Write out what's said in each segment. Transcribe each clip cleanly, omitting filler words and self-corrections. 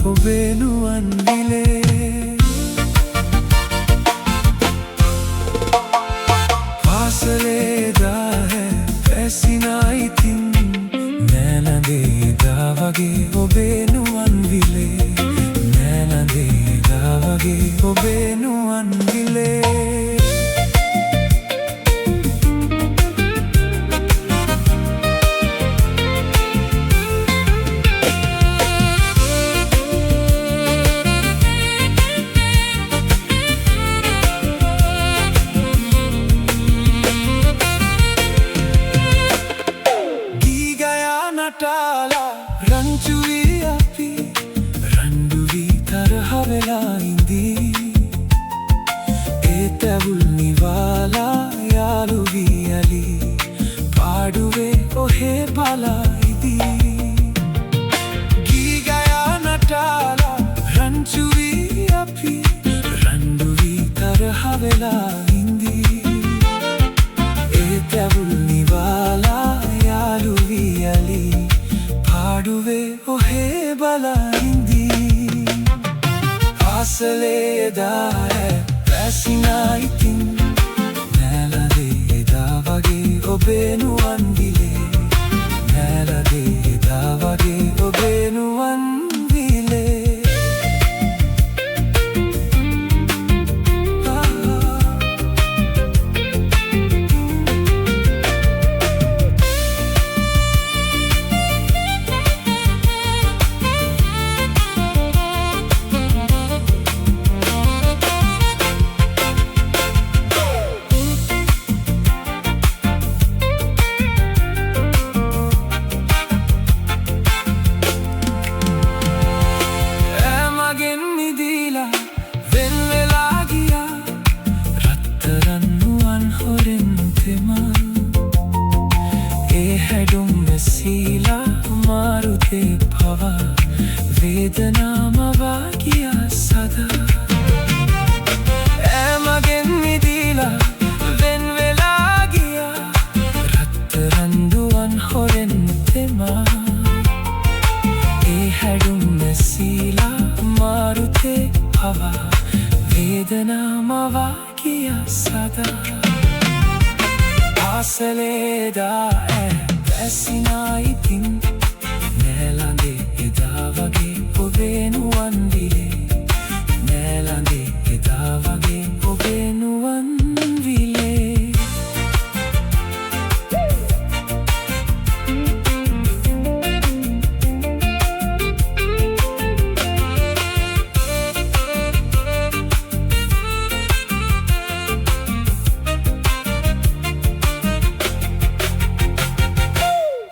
ඔබේ නුවන් විලේ පාසලේ දා පැසිනා ඉතින් නෑනදේ දා වගේ ඔබේ නුවන් විලේ නෑනදේ දා වගේ ඔබේ නුවන් විලේ රංචු වී අපි රණ්ඩු වී තරහ වෙලා ඉඳී ඒ තැවුල් නිවාලා යාළු වී යලි පාඩුවේ ඔහේ බලා ඉදී ගී ගයා නටාලා රංචු වී අපි රණ්ඩු වී තරහ වෙලා ඉඳී ඒ තැවුල් නිවාලා යාළු වී යලි පාඩුවේ ඔහේ බලා ඉඳී පාසලේ එදා පැසිනා ඉතින් නෑලදේ එදා වගේ ඔබේ නුවන් විලේ නෑලදේ එදා වගේ ඔබේ නුවන් විලේ සීලා මාරුතේ පවා වේදනාම වාගියා සදා ඇමගෙන් මිදීලා වෙන් වෙලා ගියා රත්තරන් දුවන් හොරෙන් තෙමා ඒ හැඩුම් නැසීලා මාරුතේ පවා වේදනාම වාගියා සදා පාසලේ දා පැසිනා ඉතින් නෑලඳේ එදා වගේ ඔබේ නුවන් විලේ නෑලඳේ එදා වගේ ඔබේ නුවන් විලේ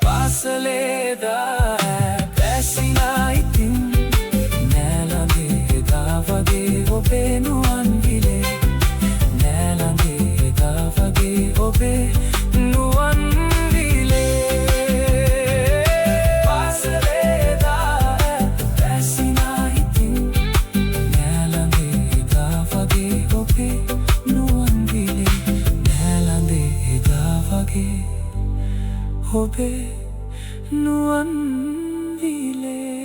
පාසලේ දා පැසිනා ඉතින් නෑලඳේ එදා වගේ ඔබේ නුවන් විලේ නෑලඳේ එදා වගේ ඔබේ නුවන් විලේ පාසලේ දා පැසිනා ඉතින් නෑලඳේ එදා වගේ ඔබේ නුවන් විලේ නෑලඳේ එදා වගේ ඔබේ නුවන් විලේ